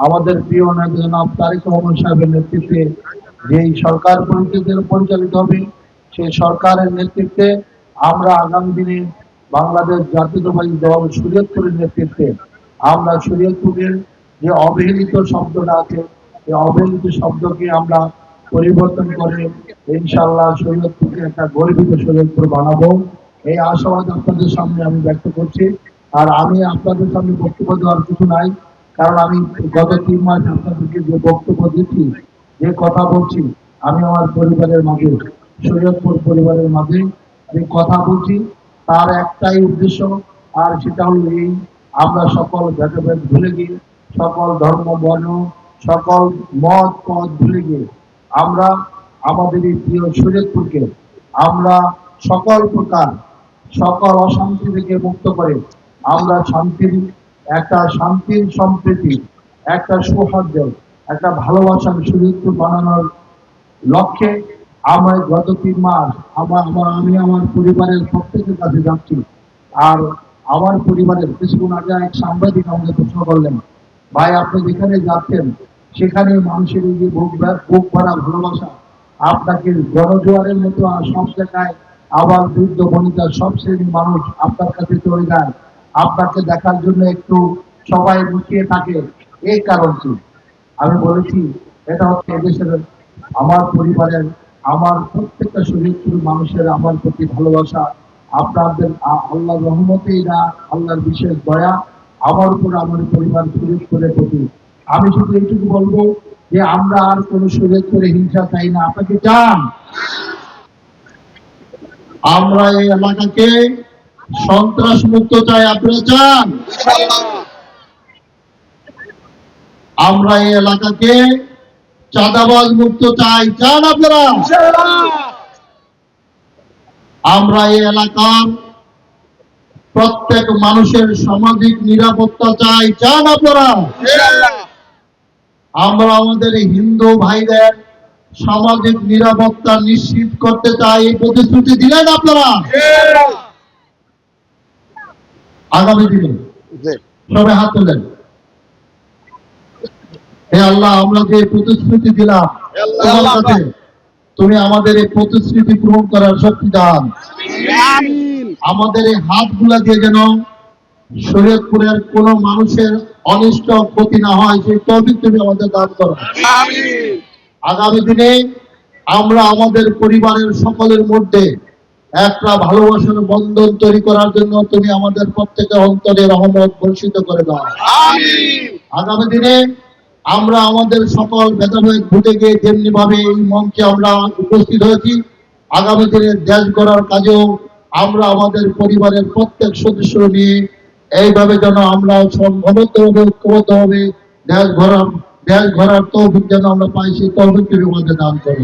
আমাদের প্রিয় নেতা জনাব তারেক রহমান সাহেবের নেতৃত্বে যেই সরকার পরিচালিত হবে, সেই সরকারের নেতৃত্বে আমরা আগামী দিনে বাংলাদেশ জাতীয়তাবাদী দল শরীয়তপুরের নেতৃত্বে আমরা শরীয়তপুরের যে অবহেলিত শব্দটা আছে, এই অবহেলিত শব্দকে আমরা পরিবর্তন করে ইনশাআল্লাহ শরীয়তপুরকে একটা গর্বিত শরীয়তপুর বানাবো, এই আশাবাদ আপনাদের সামনে আমি ব্যক্ত করছি। আর আমি আপনাদের সামনে বক্তব্য দেওয়ার কিছু নাই, কারণ আমি গত 3 মাস আপনাদেরকে যে বক্তব্য দিচ্ছি, যে কথা বলছি, আমি আমার পরিবারের মাঝে, শরীয়তপুর পরিবারের মাঝে যে কথা বলছি, তার একটাই উদ্দেশ্য, আর সেটা হলো এই, আমরা সকল ভেদাভেদ ভুলে গিয়ে, সকল ধর্ম বর্ণ, সকল মত পথ ভুলে গিয়ে আমরা আমাদের এই প্রিয় শরীয়তপুরকে আমরা সকল প্রকার সকল অশান্তি থেকে মুক্ত করে আমরা শান্তির সম্প্রীতি, একটা সৌহার্দ্য, একটা ভালোবাসার শরীয়তপুর বানানোর লক্ষ্যে আমরা গত 3 মাস আমি আমার পরিবারের প্রত্যেকের কাছে যাচ্ছি। আর আমার পরিবারের কিছুক্ষণ আগে এক সাংবাদিক আমাকে প্রশ্ন করলেন, ভাই আপনি যেখানে যাচ্ছেন সেখানে মানুষের এই যে বুক ভরা ভালোবাসা, আপনাকে গণজোয়ারের মতো আর সব জায়গায় আবার বৃদ্ধ বনিতা সব শ্রেণীর মানুষ আপনার কাছে চলে যায়, আপনাকে দেখার জন্য একটু সবাই লুকিয়ে থাকে, এই কারণ কি? আমি বলেছি এটা হচ্ছে এদেশের আমার পরিবারের, আমার প্রত্যেকটা শরীরপুর মানুষের আমার প্রতি ভালোবাসা, আপনাদের আল্লাহর রহমতেই না আল্লাহর বিশেষ দয়া আমার উপর, আমার পরিবার শরীরপুরের প্রতি। আমি শুধু এইটুকু বলবো যে আমরা আর কোনো শরীরপুরে হিংসা চাই না। আপনাকে চান? আমরা এই এলাকাকে সন্ত্রাস মুক্ত চাই, আপনারা চান? আমরা এই এলাকাকে চাঁদাবাজ মুক্ত চাই, চান আপনারা? আমরা এই এলাকার প্রত্যেক মানুষের সামাজিক নিরাপত্তা চাই, চান আপনারা? আমরা আমাদের হিন্দু ভাইদের সামাজিক নিরাপত্তা নিশ্চিত করতে চাই, এই প্রতিশ্রুতি দিলেন আপনারা? আগামী দিনে সবাই হাত তোলেন। হে আল্লাহ, আমরা যে প্রতিশ্রুতি দিলাম তোমার কাছে, তুমি আমাদের এই প্রতিশ্রুতি পূরণ করার শক্তি দান। আমাদের এই হাতগুলা দিয়ে যেন শরীয়তপুরের কোন মানুষের অনিষ্ট ক্ষতি না হয়, সেই তৌফিক তুমি আমাদের দান করো। আগামী দিনে আমরা আমাদের পরিবারের সকলের মধ্যে একটা ভালোবাসার বন্ধন তৈরি করার জন্য তুমি আমাদের প্রত্যেকের অন্তরে রহমত বর্ষিত করে দাও। আগামী দিনে আমরা আমাদের সকল ভেদাভেদ ভুলে গিয়ে যেমনি ভাবে এই মঞ্চে আমরা উপস্থিত হয়েছি, আগামী দিনে দেশ গড়ার কাজেও আমরা আমাদের পরিবারের প্রত্যেক সদস্য নিয়ে এইভাবে যেন আমরা সংঘবদ্ধভাবে ঐক্যবদ্ধভাবে দেশ গড়ার তৌফিক যেন আমরা পাই, সেই তৌফিক তুমি আমাদের দান করো।